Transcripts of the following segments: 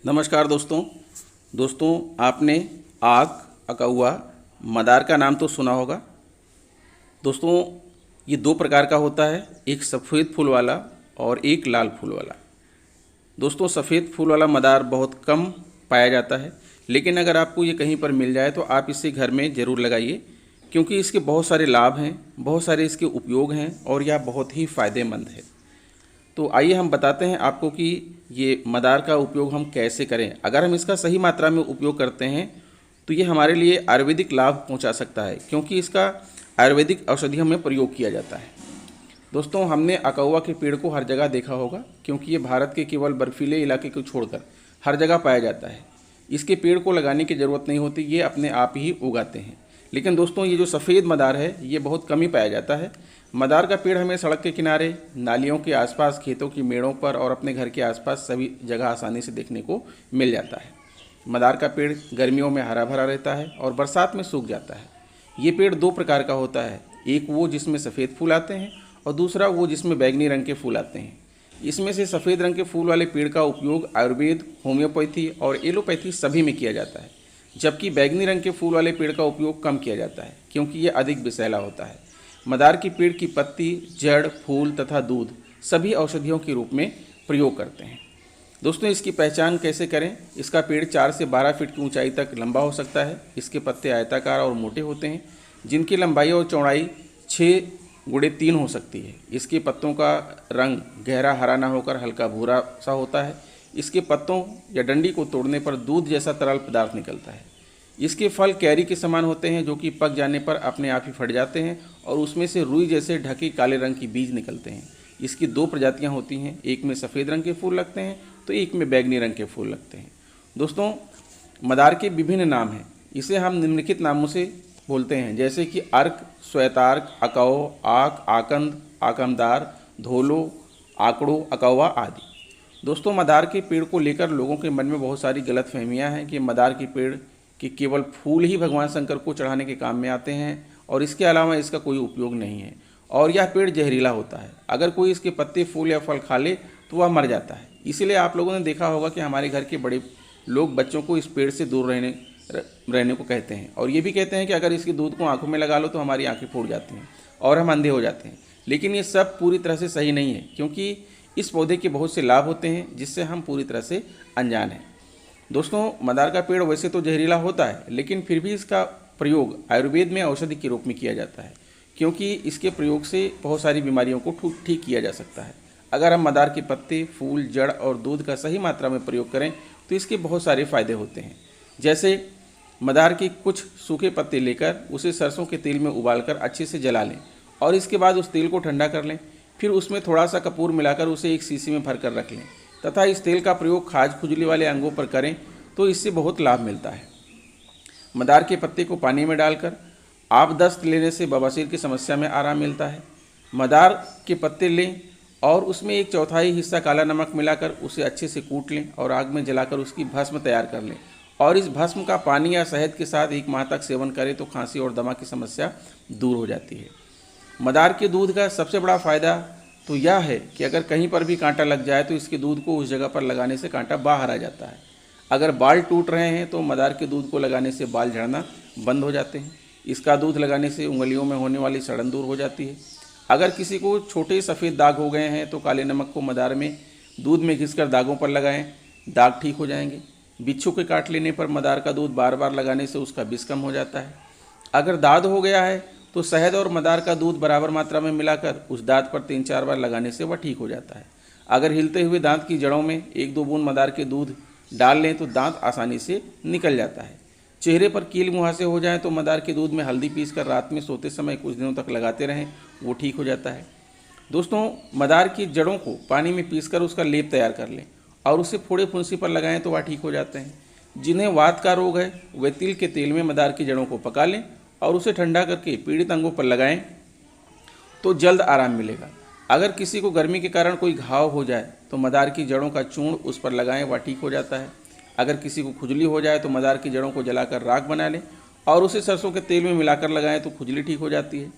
नमस्कार दोस्तों आपने आक, अकौवा, मदार का नाम तो सुना होगा। दोस्तों ये दो प्रकार का होता है, एक सफ़ेद फूल वाला और एक लाल फूल वाला। दोस्तों सफ़ेद फूल वाला मदार बहुत कम पाया जाता है, लेकिन अगर आपको ये कहीं पर मिल जाए तो आप इसे घर में ज़रूर लगाइए, क्योंकि इसके बहुत सारे लाभ हैं, बहुत सारे इसके उपयोग हैं और यह बहुत ही फ़ायदेमंद है। तो आइए हम बताते हैं आपको कि ये मदार का उपयोग हम कैसे करें। अगर हम इसका सही मात्रा में उपयोग करते हैं तो ये हमारे लिए आयुर्वेदिक लाभ पहुंचा सकता है, क्योंकि इसका आयुर्वेदिक औषधियों में प्रयोग किया जाता है। दोस्तों हमने अकौवा के पेड़ को हर जगह देखा होगा, क्योंकि ये भारत के केवल बर्फीले इलाके को छोड़कर हर जगह पाया जाता है। इसके पेड़ को लगाने की ज़रूरत नहीं होती, ये अपने आप ही उगाते हैं। लेकिन दोस्तों ये जो सफ़ेद मदार है ये बहुत कम ही पाया जाता है। मदार का पेड़ हमें सड़क के किनारे, नालियों के आसपास, खेतों की मेड़ों पर और अपने घर के आसपास सभी जगह आसानी से देखने को मिल जाता है। मदार का पेड़ गर्मियों में हरा भरा रहता है और बरसात में सूख जाता है। ये पेड़ दो प्रकार का होता है, एक वो जिसमें सफ़ेद फूल आते हैं और दूसरा वो जिसमें बैंगनी रंग के फूल आते हैं। इसमें से सफ़ेद रंग के फूल वाले पेड़ का उपयोग आयुर्वेद, होम्योपैथी और एलोपैथी सभी में किया जाता है, जबकि बैंगनी रंग के फूल वाले पेड़ का उपयोग कम किया जाता है, क्योंकि ये अधिक विषैला होता है। मदार की पेड़ की पत्ती, जड़, फूल तथा दूध सभी औषधियों के रूप में प्रयोग करते हैं। दोस्तों इसकी पहचान कैसे करें? इसका पेड़ 4 से 12 फीट की ऊंचाई तक लंबा हो सकता है। इसके पत्ते आयताकार और मोटे होते हैं, जिनकी लंबाई और चौड़ाई 6x3 हो सकती है। इसके पत्तों का रंग गहरा हरा ना होकर हल्का भूरा सा होता है। इसके पत्तों या डंडी को तोड़ने पर दूध जैसा तरल पदार्थ निकलता है। इसके फल कैरी के समान होते हैं, जो कि पक जाने पर अपने आप ही फट जाते हैं और उसमें से रुई जैसे ढके काले रंग की बीज निकलते हैं। इसकी दो प्रजातियां होती हैं, एक में सफ़ेद रंग के फूल लगते हैं तो एक में बैंगनी रंग के फूल लगते हैं। दोस्तों मदार के विभिन्न नाम हैं। इसे हम निम्नलिखित नामों से बोलते हैं, जैसे कि अर्क, श्वेतार्क, अकौ, आक, आकंद, आकमदार, धोलो, आकड़ो, अकौवा आदि। दोस्तों मदार के पेड़ को लेकर लोगों के मन में बहुत सारी गलतफहमियां हैं कि मदार के पेड़ के केवल फूल ही भगवान शंकर को चढ़ाने के काम में आते हैं और इसके अलावा इसका कोई उपयोग नहीं है, और यह पेड़ जहरीला होता है। अगर कोई इसके पत्ते, फूल या फल खा ले तो वह मर जाता है। इसीलिए आप लोगों ने देखा होगा कि हमारे घर के बड़े लोग बच्चों को इस पेड़ से दूर रहने को कहते हैं, और ये भी कहते हैं कि अगर इसके दूध को आंखों में लगा लो तो हमारी आंखें फूट जाती हैं और हम अंधे हो जाते हैं। लेकिन ये सब पूरी तरह से सही नहीं है, क्योंकि इस पौधे के बहुत से लाभ होते हैं जिससे हम पूरी तरह से अनजान हैं। दोस्तों मदार का पेड़ वैसे तो जहरीला होता है, लेकिन फिर भी इसका प्रयोग आयुर्वेद में औषधि के रूप में किया जाता है, क्योंकि इसके प्रयोग से बहुत सारी बीमारियों को ठीक किया जा सकता है। अगर हम मदार के पत्ते, फूल, जड़ और दूध का सही मात्रा में प्रयोग करें तो इसके बहुत सारे फायदे होते हैं। जैसे मदार के कुछ सूखे पत्ते लेकर उसे सरसों के तेल में उबालकर अच्छे से जला लें और इसके बाद उस तेल को ठंडा कर लें। फिर उसमें थोड़ा सा कपूर मिलाकर उसे एक शीशी में भर कर रख लें तथा इस तेल का प्रयोग खाज खुजली वाले अंगों पर करें तो इससे बहुत लाभ मिलता है। मदार के पत्ते को पानी में डालकर आप दस्त लेने से बवासीर की समस्या में आराम मिलता है। मदार के पत्ते लें और उसमें 1/4 हिस्सा काला नमक मिलाकर उसे अच्छे से कूट लें और आग में जलाकर उसकी भस्म तैयार कर लें, और इस भस्म का पानी या शहद के साथ 1 माह तक सेवन करें तो खांसी और दमा की समस्या दूर हो जाती है। मदार के दूध का सबसे बड़ा फ़ायदा तो यह है कि अगर कहीं पर भी कांटा लग जाए तो इसके दूध को उस जगह पर लगाने से कांटा बाहर आ जाता है। अगर बाल टूट रहे हैं तो मदार के दूध को लगाने से बाल झड़ना बंद हो जाते हैं। इसका दूध लगाने से उंगलियों में होने वाली सड़न दूर हो जाती है। अगर किसी को छोटे सफ़ेद दाग हो गए हैं तो काले नमक को मदार में दूध में घिसकर दागों पर लगाएं, दाग ठीक हो जाएंगे। बिच्छू के काट लेने पर मदार का दूध बार बार लगाने से उसका विष कम हो जाता है। अगर दाद हो गया है तो शहद और मदार का दूध बराबर मात्रा में मिलाकर उस दांत पर 3-4 बार लगाने से वह ठीक हो जाता है। अगर हिलते हुए दांत की जड़ों में 1-2 बूंद मदार के दूध डाल लें तो दांत आसानी से निकल जाता है। चेहरे पर कील मुहासे हो जाएं तो मदार के दूध में हल्दी पीसकर रात में सोते समय कुछ दिनों तक लगाते रहें, वो ठीक हो जाता है। दोस्तों मदार की जड़ों को पानी में पीसकर उसका लेप तैयार कर लें और उसे फोड़े फुंसी पर लगाएं तो वह ठीक हो जाते हैं। जिन्हें वात का रोग है वे तिल के तेल में मदार की जड़ों को पका लें और उसे ठंडा करके पीड़ित अंगों पर लगाएं तो जल्द आराम मिलेगा। अगर किसी को गर्मी के कारण कोई घाव हो जाए तो मदार की जड़ों का चूर्ण उस पर लगाएं, वह ठीक हो जाता है। अगर किसी को खुजली हो जाए तो मदार की जड़ों को जलाकर राख बना लें और उसे सरसों के तेल में मिलाकर लगाएं तो खुजली ठीक हो जाती है।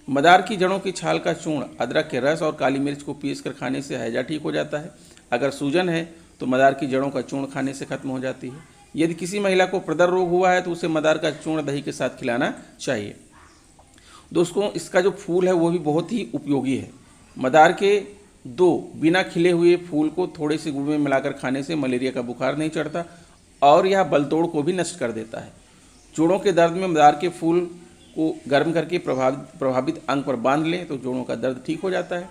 मदार की जड़ों की छाल का चूर्ण, अदरक के रस और काली मिर्च को पीसकर खाने से हैजा ठीक हो जाता है। अगर सूजन है तो मदार की जड़ों का चूर्ण खाने से खत्म हो जाती है। यदि किसी महिला को प्रदर रोग हुआ है तो उसे मदार का चूर्ण दही के साथ खिलाना चाहिए। दोस्तों इसका जो फूल है वो भी बहुत ही उपयोगी है। मदार के 2 बिना खिले हुए फूल को थोड़े से गुड़ में मिलाकर खाने से मलेरिया का बुखार नहीं चढ़ता और यह बलतोड़ को भी नष्ट कर देता है। जोड़ों के दर्द में मदार के फूल को गर्म करके प्रभावित अंग पर बांध लें तो जोड़ों का दर्द ठीक हो जाता है।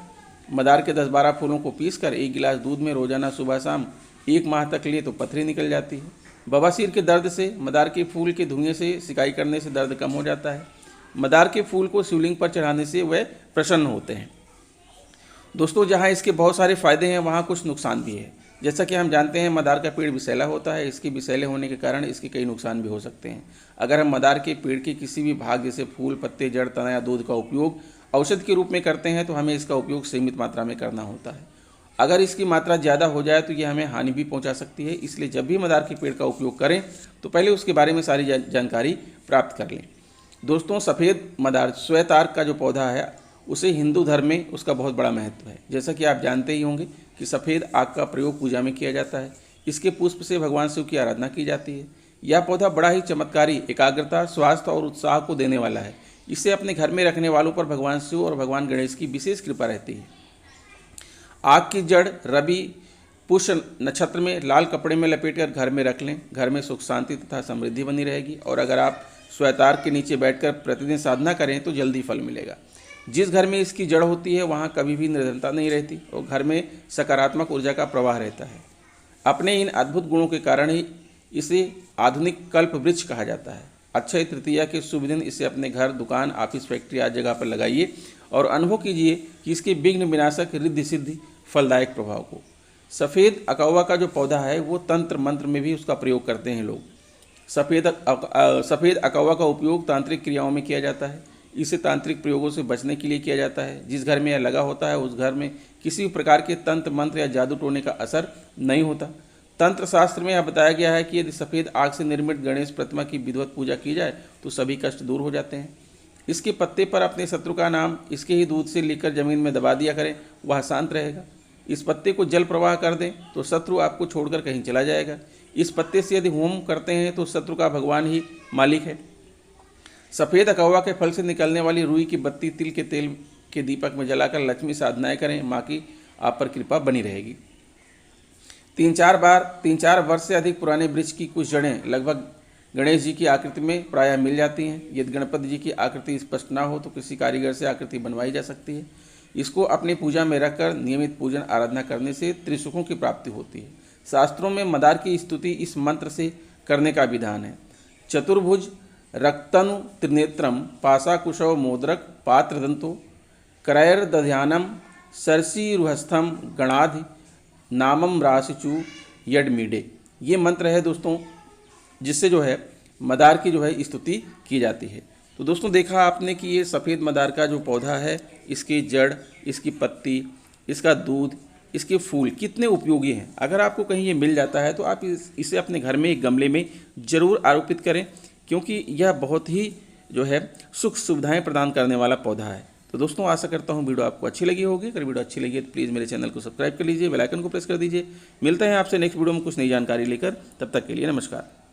मदार के 10-12 फूलों को पीसकर 1 गिलास दूध में रोजाना सुबह शाम 1 माह तक लिए तो पथरी निकल जाती है। बवासीर के दर्द से मदार के फूल के धुएं से सिकाई करने से दर्द कम हो जाता है। मदार के फूल को शिवलिंग पर चढ़ाने से वह प्रसन्न होते हैं। दोस्तों जहाँ इसके बहुत सारे फायदे हैं वहाँ कुछ नुकसान भी है। जैसा कि हम जानते हैं मदार का पेड़ विषैला होता है। इसके विषैले होने के कारण इसके कई नुकसान भी हो सकते हैं। अगर हम मदार के पेड़ के किसी भी भाग जैसे फूल, पत्ते, जड़, तना या दूध का उपयोग औषध के रूप में करते हैं तो हमें इसका उपयोग सीमित मात्रा में करना होता है। अगर इसकी मात्रा ज़्यादा हो जाए तो यह हमें हानि भी पहुंचा सकती है। इसलिए जब भी मदार के पेड़ का उपयोग करें तो पहले उसके बारे में सारी जानकारी प्राप्त कर लें। दोस्तों सफ़ेद मदार श्वेतार्क का जो पौधा है उसे हिंदू धर्म में उसका बहुत बड़ा महत्व है। जैसा कि आप जानते ही होंगे कि सफ़ेद आग का प्रयोग पूजा में किया जाता है। इसके पुष्प से भगवान शिव की आराधना की जाती है। यह पौधा बड़ा ही चमत्कारी, एकाग्रता, स्वास्थ्य और उत्साह को देने वाला है। इसे अपने घर में रखने वालों पर भगवान शिव और भगवान गणेश की विशेष कृपा रहती है। आग की जड़ रवि पुष्य नक्षत्र में लाल कपड़े में लपेटकर घर में रख लें। घर में सुख, शांति तथा समृद्धि बनी रहेगी। और अगर आप श्वेतार्क के नीचे बैठकर प्रतिदिन साधना करें तो जल्दी फल मिलेगा। जिस घर में इसकी जड़ होती है वहाँ कभी भी निर्धनता नहीं रहती और घर में सकारात्मक ऊर्जा का प्रवाह रहता है। अपने इन अद्भुत गुणों के कारण ही इसे आधुनिक कल्प वृक्ष कहा जाता है। अक्षय तृतीया के शुभ दिन इसे अपने घर, दुकान, ऑफिस, फैक्ट्री आदि जगह पर लगाइए और अनुभव कीजिए कि इसके विघ्न विनाशक, रिद्धि सिद्धि, फलदायक प्रभाव को। सफ़ेद अकौवा का जो पौधा है वो तंत्र मंत्र में भी उसका प्रयोग करते हैं लोग। सफ़ेद अकौवा का उपयोग तांत्रिक क्रियाओं में किया जाता है। इसे तांत्रिक प्रयोगों से बचने के लिए किया जाता है। जिस घर में यह लगा होता है उस घर में किसी भी प्रकार के तंत्र मंत्र या जादू टोने का असर नहीं होता। तंत्र शास्त्र में यह बताया गया है कि यदि सफ़ेद आग से निर्मित गणेश प्रतिमा की विधिवत पूजा की जाए तो सभी कष्ट दूर हो जाते हैं। इसके पत्ते पर अपने शत्रु का नाम इसके ही दूध से लेकर जमीन में दबा दिया करें, वह शांत रहेगा। इस पत्ते को जल प्रवाह कर दें तो शत्रु आपको छोड़कर कहीं चला जाएगा। इस पत्ते से यदि होम करते हैं तो शत्रु का भगवान ही मालिक है। सफ़ेद अकौवा के फल से निकलने वाली रुई की बत्ती तिल के तेल के दीपक में जलाकर लक्ष्मी साधनाएं करें, माँ की आप पर कृपा बनी रहेगी। 3-4 वर्ष से अधिक पुराने वृक्ष की कुछ जड़ें लगभग गणेश जी की आकृति में प्रायः मिल जाती हैं। यदि गणपति जी की आकृति स्पष्ट ना हो तो किसी कारीगर से आकृति बनवाई जा सकती है। इसको अपनी पूजा में रखकर नियमित पूजन आराधना करने से त्रिसुखों की प्राप्ति होती है। शास्त्रों में मदार की स्तुति इस मंत्र से करने का विधान है। चतुर्भुज रक्तनु त्रिनेत्रम पाशाकुशव मोदरक पात्रदंतो करैर्दध्यानम सरसीरुहस्थम गणाधि नामम राशिचु यडमीडे। ये मंत्र है दोस्तों जिससे जो है मदार की जो है स्तुति की जाती है। तो दोस्तों देखा आपने कि ये सफ़ेद मदार का जो पौधा है, इसकी जड़, इसकी पत्ती, इसका दूध, इसके फूल कितने उपयोगी हैं। अगर आपको कहीं ये मिल जाता है तो आप इसे अपने घर में एक गमले में ज़रूर आरोपित करें, क्योंकि यह बहुत ही जो है सुख सुविधाएं प्रदान करने वाला पौधा है। तो दोस्तों आशा करता हूँ वीडियो आपको अच्छी लगी होगी। अगर वीडियो अच्छी लगी तो प्लीज़ मेरे चैनल को सब्सक्राइब कर लीजिए, बेल आइकन को प्रेस कर दीजिए। मिलते हैं आपसे नेक्स्ट वीडियो में कुछ नई जानकारी लेकर। तब तक के लिए नमस्कार।